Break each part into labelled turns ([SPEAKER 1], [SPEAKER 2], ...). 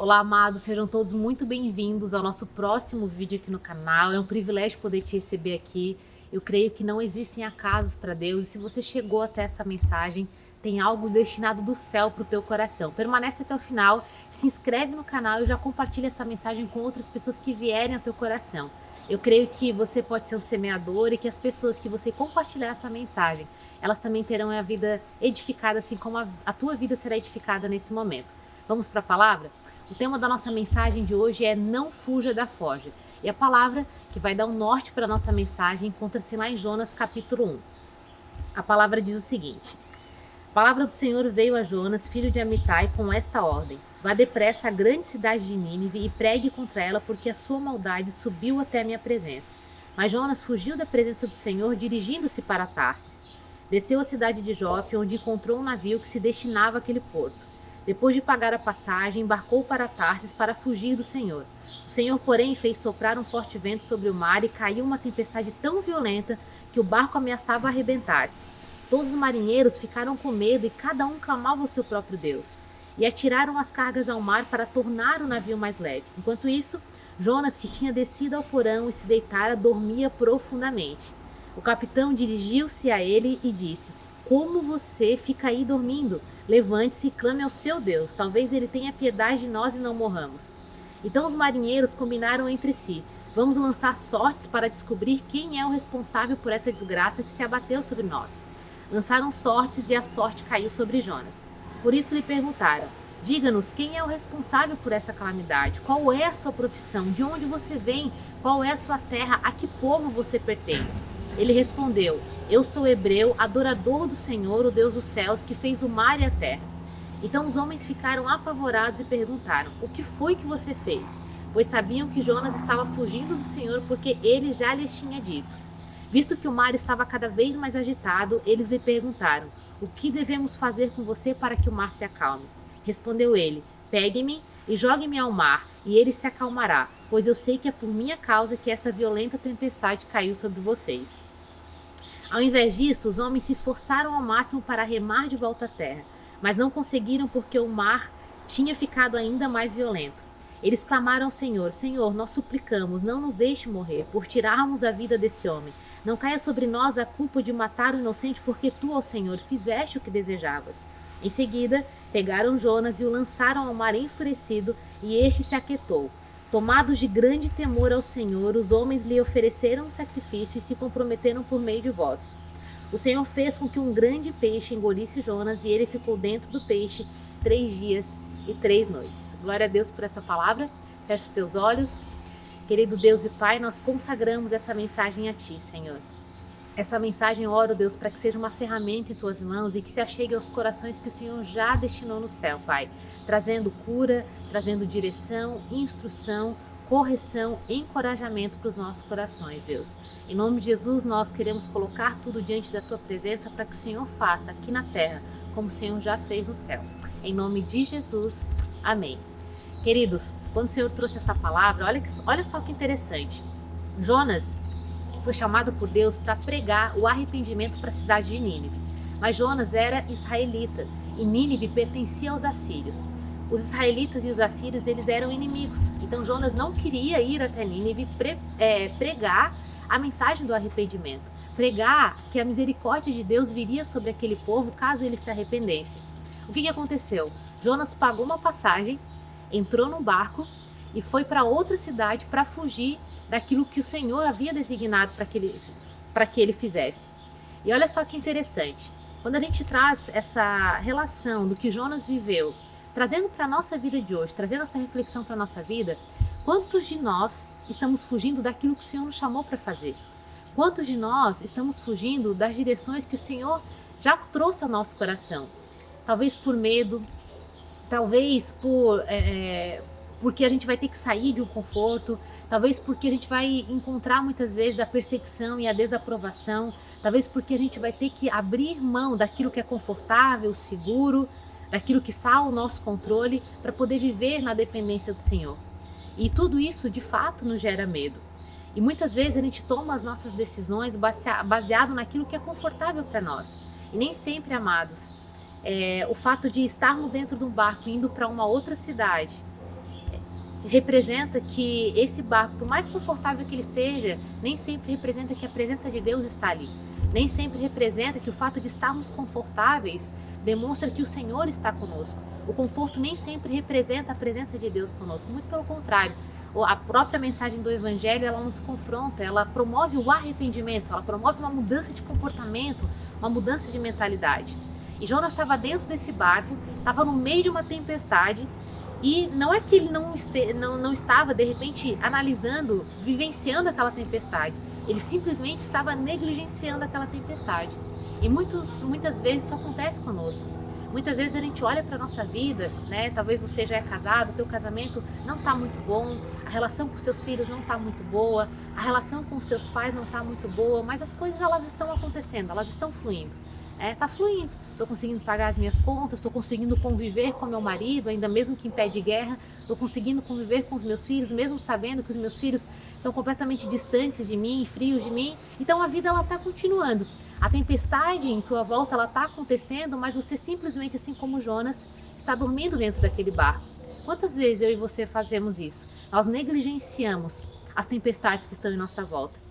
[SPEAKER 1] Olá, amados, sejam todos muito bem-vindos ao nosso próximo vídeo aqui no canal. É um privilégio poder te receber aqui. Eu creio que não existem acasos para Deus e se você chegou até essa mensagem, tem algo destinado do céu para o teu coração. Permanece até o final, se inscreve no canal e já compartilha essa mensagem com outras pessoas que vierem ao teu coração. Eu creio que você pode ser um semeador e que as pessoas que você compartilhar essa mensagem, elas também terão a vida edificada, assim como a tua vida será edificada nesse momento. Vamos para a palavra? O tema da nossa mensagem de hoje é Não Fuja da Forja. E a palavra que vai dar um norte para a nossa mensagem encontra-se lá em Jonas capítulo 1. A palavra diz o seguinte: A palavra do Senhor veio a Jonas, filho de Amitai, com esta ordem: Vá depressa à grande cidade de Nínive e pregue contra ela, porque a sua maldade subiu até a minha presença. Mas Jonas fugiu da presença do Senhor, dirigindo-se para Tarsis. Desceu à cidade de Jope, onde encontrou um navio que se destinava àquele porto. Depois de pagar a passagem, embarcou para Tarsis para fugir do Senhor. O Senhor, porém, fez soprar um forte vento sobre o mar e caiu uma tempestade tão violenta que o barco ameaçava arrebentar-se. Todos os marinheiros ficaram com medo e cada um clamava ao seu próprio Deus. E atiraram as cargas ao mar para tornar o navio mais leve. Enquanto isso, Jonas, que tinha descido ao porão e se deitara, dormia profundamente. O capitão dirigiu-se a ele e disse: Como você fica aí dormindo? Levante-se e clame ao seu Deus, talvez ele tenha piedade de nós e não morramos. Então os marinheiros combinaram entre si: Vamos lançar sortes para descobrir quem é o responsável por essa desgraça que se abateu sobre nós. Lançaram sortes e a sorte caiu sobre Jonas. Por isso lhe perguntaram: Diga-nos quem é o responsável por essa calamidade, qual é a sua profissão, de onde você vem, qual é a sua terra, a que povo você pertence? Ele respondeu: Eu sou hebreu, adorador do Senhor, o Deus dos céus, que fez o mar e a terra. Então os homens ficaram apavorados e perguntaram: O que foi que você fez? Pois sabiam que Jonas estava fugindo do Senhor, porque ele já lhes tinha dito. Visto que o mar estava cada vez mais agitado, eles lhe perguntaram: O que devemos fazer com você para que o mar se acalme? Respondeu ele: Pegue-me e jogue-me ao mar, e ele se acalmará, pois eu sei que é por minha causa que essa violenta tempestade caiu sobre vocês. Ao invés disso, os homens se esforçaram ao máximo para remar de volta à terra, mas não conseguiram porque o mar tinha ficado ainda mais violento. Eles clamaram ao Senhor: Senhor, nós suplicamos, não nos deixe morrer, por tirarmos a vida desse homem. Não caia sobre nós a culpa de matar o inocente, porque tu, ó Senhor, fizeste o que desejavas. Em seguida, pegaram Jonas e o lançaram ao mar enfurecido, e este se aquietou. Tomados de grande temor ao Senhor, os homens lhe ofereceram um sacrifício e se comprometeram por meio de votos. O Senhor fez com que um grande peixe engolisse Jonas e ele ficou dentro do peixe 3 dias e 3 noites. Glória a Deus por essa palavra. Feche os teus olhos. Querido Deus e Pai, nós consagramos essa mensagem a Ti, Senhor. Essa mensagem, oro, Deus, para que seja uma ferramenta em Tuas mãos e que se achegue aos corações que o Senhor já destinou no céu, Pai. Trazendo cura, trazendo direção, instrução, correção, encorajamento para os nossos corações, Deus. Em nome de Jesus, nós queremos colocar tudo diante da Tua presença para que o Senhor faça aqui na terra, como o Senhor já fez no céu. Em nome de Jesus, amém. Queridos, quando o Senhor trouxe essa palavra, olha só que interessante. Jonas foi chamado por Deus para pregar o arrependimento para a cidade de Nínive. Mas Jonas era israelita e Nínive pertencia aos assírios. Os israelitas e os assírios, eles eram inimigos. Então Jonas não queria ir até Nínive pregar a mensagem do arrependimento. Pregar que a misericórdia de Deus viria sobre aquele povo caso eles se arrependessem. O que aconteceu? Jonas pagou uma passagem, entrou no barco e foi para outra cidade para fugir daquilo que o Senhor havia designado para que ele fizesse. E olha só que interessante, quando a gente traz essa relação do que Jonas viveu, trazendo para a nossa vida de hoje, trazendo essa reflexão para a nossa vida, quantos de nós estamos fugindo daquilo que o Senhor nos chamou para fazer? Quantos de nós estamos fugindo das direções que o Senhor já trouxe ao nosso coração? Talvez por medo, talvez porque a gente vai ter que sair de um conforto, talvez porque a gente vai encontrar muitas vezes a perseguição e a desaprovação, talvez porque a gente vai ter que abrir mão daquilo que é confortável, seguro, daquilo que está ao nosso controle, para poder viver na dependência do Senhor. E tudo isso de fato nos gera medo. E muitas vezes a gente toma as nossas decisões baseado naquilo que é confortável para nós. E nem sempre, amados, o fato de estarmos dentro de um barco indo para uma outra cidade, representa que esse barco, por mais confortável que ele esteja, nem sempre representa que a presença de Deus está ali. Nem sempre representa que o fato de estarmos confortáveis demonstra que o Senhor está conosco. O conforto nem sempre representa a presença de Deus conosco, muito pelo contrário. A própria mensagem do Evangelho, ela nos confronta, ela promove o arrependimento, ela promove uma mudança de comportamento, uma mudança de mentalidade. E Jonas estava dentro desse barco, estava no meio de uma tempestade, e não é que ele não estava, de repente, analisando, vivenciando aquela tempestade. Ele simplesmente estava negligenciando aquela tempestade. E muitas vezes isso acontece conosco. Muitas vezes a gente olha para a nossa vida, né? Talvez você já é casado, o teu casamento não está muito bom, a relação com os seus filhos não está muito boa, a relação com os seus pais não está muito boa, mas as coisas elas estão acontecendo, elas estão fluindo. Tá fluindo, estou conseguindo pagar as minhas contas, estou conseguindo conviver com meu marido, ainda mesmo que em pé de guerra, estou conseguindo conviver com os meus filhos, mesmo sabendo que os meus filhos estão completamente distantes de mim, frios de mim. Então a vida ela está continuando. A tempestade em tua volta ela está acontecendo, mas você simplesmente, assim como Jonas, está dormindo dentro daquele barco. Quantas vezes eu e você fazemos isso? Nós negligenciamos as tempestades que estão em nossa volta.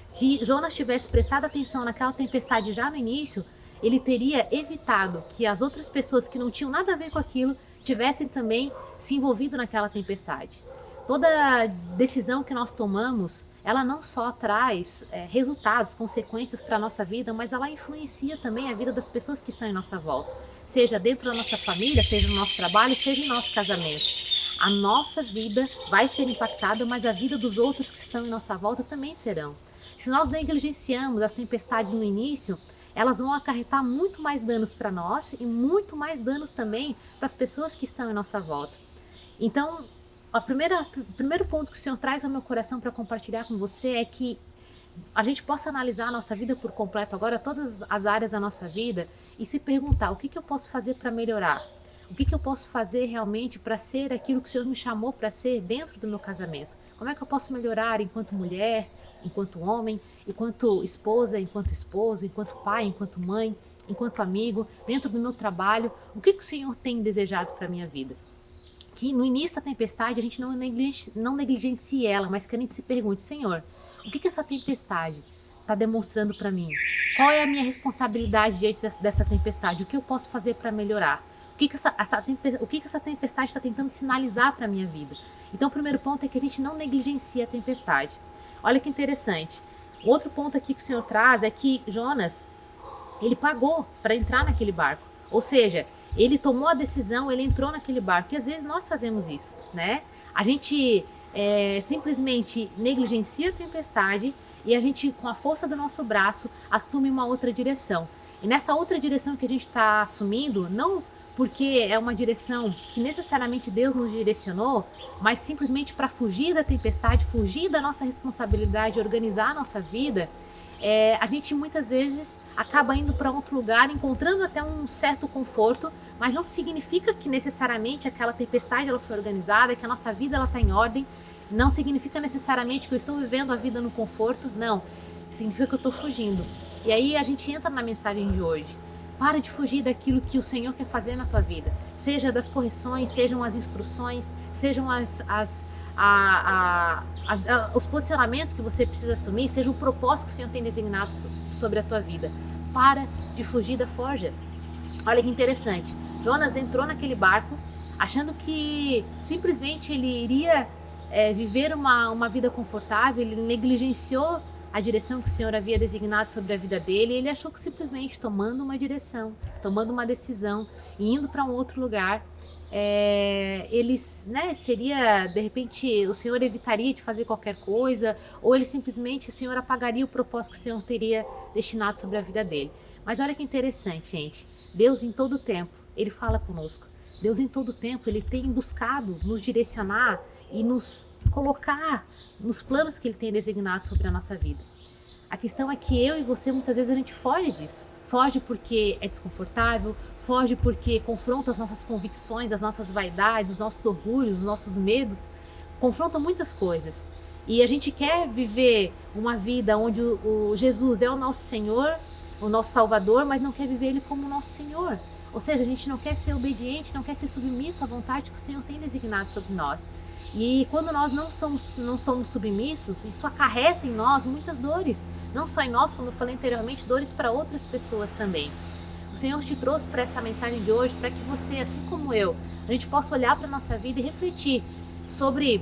[SPEAKER 1] Se Jonas tivesse prestado atenção naquela tempestade já no início, ele teria evitado que as outras pessoas que não tinham nada a ver com aquilo tivessem também se envolvido naquela tempestade. Toda decisão que nós tomamos, ela não só traz resultados, consequências para a nossa vida, mas ela influencia também a vida das pessoas que estão em nossa volta. Seja dentro da nossa família, seja no nosso trabalho, seja em nosso casamento. A nossa vida vai ser impactada, mas a vida dos outros que estão em nossa volta também serão. Se nós negligenciamos as tempestades no início, elas vão acarretar muito mais danos para nós e muito mais danos também para as pessoas que estão em nossa volta. Então, o primeiro ponto que o Senhor traz ao meu coração para compartilhar com você é que a gente possa analisar a nossa vida por completo agora, todas as áreas da nossa vida, e se perguntar o que eu posso fazer para melhorar? O que eu posso fazer realmente para ser aquilo que o Senhor me chamou para ser dentro do meu casamento? Como é que eu posso melhorar enquanto mulher, enquanto homem, enquanto esposa, enquanto esposo, enquanto pai, enquanto mãe, enquanto amigo, dentro do meu trabalho? O que o Senhor tem desejado para a minha vida? Que no início da tempestade a gente não negligencie ela, mas que a gente se pergunte, Senhor, o que essa tempestade está demonstrando para mim? Qual é a minha responsabilidade diante dessa tempestade? O que eu posso fazer para melhorar? O que essa tempestade está tentando sinalizar para a minha vida? Então o primeiro ponto é que a gente não negligencie a tempestade. Olha que interessante. Outro ponto aqui que o Senhor traz é que Jonas, ele pagou para entrar naquele barco. Ou seja, ele tomou a decisão, ele entrou naquele barco. E às vezes nós fazemos isso, né? A gente simplesmente negligencia a tempestade e a gente, com a força do nosso braço, assume uma outra direção. E nessa outra direção que a gente está assumindo, não porque é uma direção que necessariamente Deus nos direcionou, mas simplesmente para fugir da tempestade, fugir da nossa responsabilidade, organizar a nossa vida, a gente muitas vezes acaba indo para outro lugar, encontrando até um certo conforto, mas não significa que necessariamente aquela tempestade ela foi organizada, que a nossa vida ela está em ordem, não significa necessariamente que eu estou vivendo a vida no conforto, não, significa que eu estou fugindo. E aí a gente entra na mensagem de hoje. Para de fugir daquilo que o Senhor quer fazer na tua vida. Seja das correções, sejam as instruções, sejam os posicionamentos que você precisa assumir, seja o propósito que o Senhor tem designado sobre a tua vida. Para de fugir da forja. Olha que interessante. Jonas entrou naquele barco achando que simplesmente ele iria viver uma vida confortável, ele negligenciou a direção que o Senhor havia designado sobre a vida dele, e ele achou que simplesmente tomando uma direção, tomando uma decisão e indo para um outro lugar, ele seria, de repente, o Senhor evitaria de fazer qualquer coisa, ou ele simplesmente, o Senhor apagaria o propósito que o Senhor teria destinado sobre a vida dele. Mas olha que interessante, gente, Deus em todo tempo, Ele fala conosco. Deus em todo tempo, Ele tem buscado nos direcionar e nos colocar nos planos que Ele tem designado sobre a nossa vida. A questão é que eu e você, muitas vezes, a gente foge disso. Foge porque é desconfortável, foge porque confronta as nossas convicções, as nossas vaidades, os nossos orgulhos, os nossos medos, confronta muitas coisas. E a gente quer viver uma vida onde o Jesus é o nosso Senhor, o nosso Salvador, mas não quer viver Ele como o nosso Senhor. Ou seja, a gente não quer ser obediente, não quer ser submisso à vontade que o Senhor tem designado sobre nós. E quando nós não somos submissos, isso acarreta em nós muitas dores. Não só em nós, como eu falei anteriormente, dores para outras pessoas também. O Senhor te trouxe para essa mensagem de hoje para que você, assim como eu, a gente possa olhar para a nossa vida e refletir sobre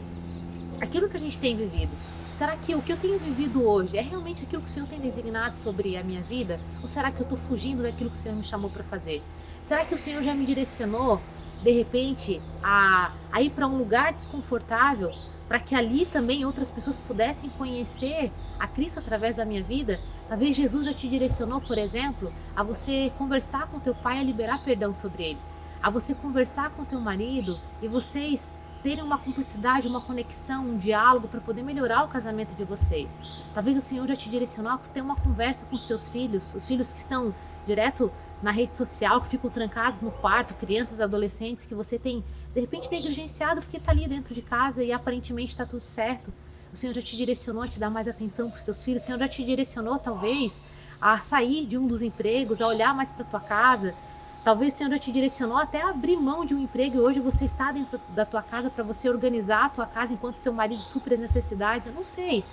[SPEAKER 1] aquilo que a gente tem vivido. Será que o que eu tenho vivido hoje é realmente aquilo que o Senhor tem designado sobre a minha vida? Ou será que eu estou fugindo daquilo que o Senhor me chamou para fazer? Será que o Senhor já me direcionou, de repente, a ir para um lugar desconfortável, para que ali também outras pessoas pudessem conhecer a Cristo através da minha vida? Talvez Jesus já te direcionou, por exemplo, a você conversar com teu pai, a liberar perdão sobre ele, a você conversar com teu marido e vocês terem uma cumplicidade, uma conexão, um diálogo para poder melhorar o casamento de vocês. Talvez o Senhor já te direcionou a ter uma conversa com os seus filhos, os filhos que estão direto na rede social, que ficam trancados no quarto, crianças, adolescentes que você tem de repente negligenciado porque está ali dentro de casa e aparentemente está tudo certo. O Senhor já te direcionou a te dar mais atenção para os seus filhos. O Senhor já te direcionou talvez a sair de um dos empregos, a olhar mais para tua casa. Talvez o Senhor já te direcionou até a abrir mão de um emprego e hoje você está dentro da tua casa para você organizar a tua casa enquanto teu marido supre as necessidades. Eu não sei,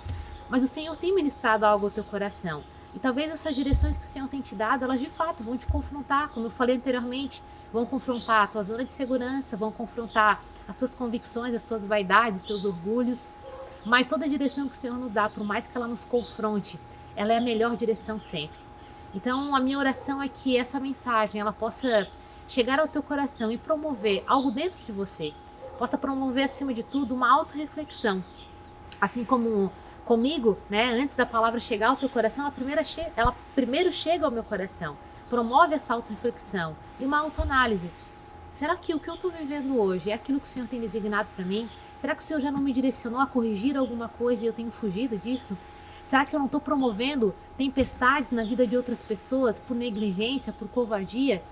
[SPEAKER 1] mas o Senhor tem ministrado algo ao teu coração. E talvez essas direções que o Senhor tem te dado, elas de fato vão te confrontar, como eu falei anteriormente, vão confrontar a tua zona de segurança, vão confrontar as tuas convicções, as tuas vaidades, os teus orgulhos. Mas toda direção que o Senhor nos dá, por mais que ela nos confronte, ela é a melhor direção sempre. Então a minha oração é que essa mensagem ela possa chegar ao teu coração e promover algo dentro de você, possa promover acima de tudo uma autorreflexão, assim como comigo, né? Antes da palavra chegar ao teu coração, ela primeiro chega ao meu coração, promove essa autorreflexão e uma autoanálise. Será que o que eu estou vivendo hoje é aquilo que o Senhor tem designado para mim? Será que o Senhor já não me direcionou a corrigir alguma coisa e eu tenho fugido disso? Será que eu não estou promovendo tempestades na vida de outras pessoas por negligência, por covardia?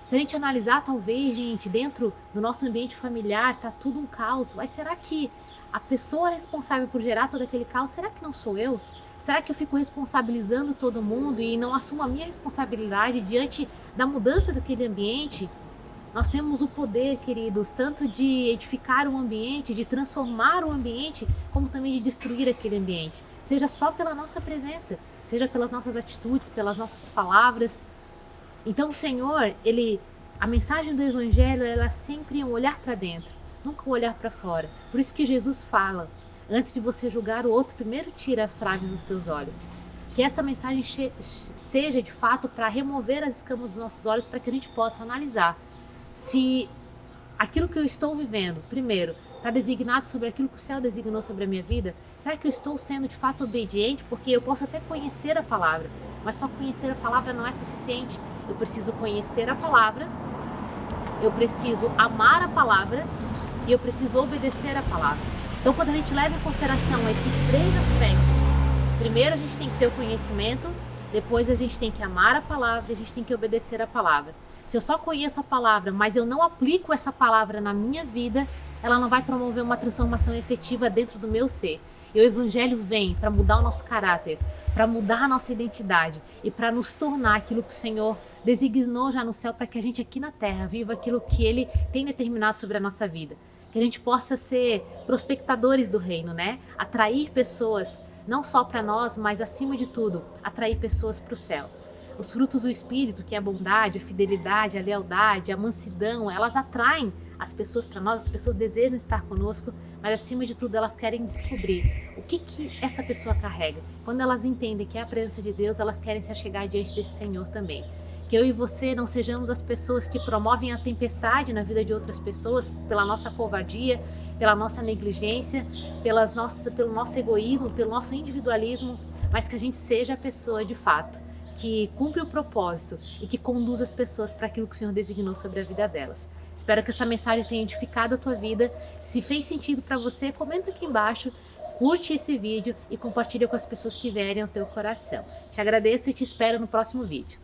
[SPEAKER 1] Se a gente analisar, talvez, gente, dentro do nosso ambiente familiar, tá tudo um caos. Mas será que a pessoa responsável por gerar todo aquele caos, será que não sou eu? Será que eu fico responsabilizando todo mundo e não assumo a minha responsabilidade diante da mudança daquele ambiente? Nós temos o poder, queridos, tanto de edificar um ambiente, de transformar o ambiente, como também de destruir aquele ambiente. Seja só pela nossa presença, seja pelas nossas atitudes, pelas nossas palavras. Então o Senhor, a mensagem do Evangelho, ela sempre é um olhar para dentro, nunca um olhar para fora. Por isso que Jesus fala, antes de você julgar o outro, primeiro tira as traves dos seus olhos. Que essa mensagem seja de fato para remover as escamas dos nossos olhos, para que a gente possa analisar se aquilo que eu estou vivendo, primeiro, está designado sobre aquilo que o céu designou sobre a minha vida. Será que eu estou sendo de fato obediente? Porque eu posso até conhecer a palavra, mas só conhecer a palavra não é suficiente. Eu preciso conhecer a palavra, eu preciso amar a palavra e eu preciso obedecer a palavra. Então, quando a gente leva em consideração esses três aspectos, primeiro a gente tem que ter o conhecimento, depois a gente tem que amar a palavra e a gente tem que obedecer a palavra. Se eu só conheço a palavra, mas eu não aplico essa palavra na minha vida, ela não vai promover uma transformação efetiva dentro do meu ser. E o Evangelho vem para mudar o nosso caráter, para mudar a nossa identidade e para nos tornar aquilo que o Senhor designou já no céu, para que a gente aqui na terra viva aquilo que Ele tem determinado sobre a nossa vida. Que a gente possa ser prospectadores do reino, né? Atrair pessoas, não só para nós, mas acima de tudo, atrair pessoas para o céu. Os frutos do Espírito, que é a bondade, a fidelidade, a lealdade, a mansidão, elas atraem as pessoas para nós, as pessoas desejam estar conosco, mas acima de tudo elas querem descobrir o que essa pessoa carrega. Quando elas entendem que é a presença de Deus, elas querem se achegar diante desse Senhor também. Que eu e você não sejamos as pessoas que promovem a tempestade na vida de outras pessoas pela nossa covardia, pela nossa negligência, pelo nosso egoísmo, pelo nosso individualismo, mas que a gente seja a pessoa de fato que cumpre o propósito e que conduz as pessoas para aquilo que o Senhor designou sobre a vida delas. Espero que essa mensagem tenha edificado a tua vida. Se fez sentido para você, comenta aqui embaixo, curte esse vídeo e compartilha com as pessoas que vierem ao teu coração. Te agradeço e te espero no próximo vídeo.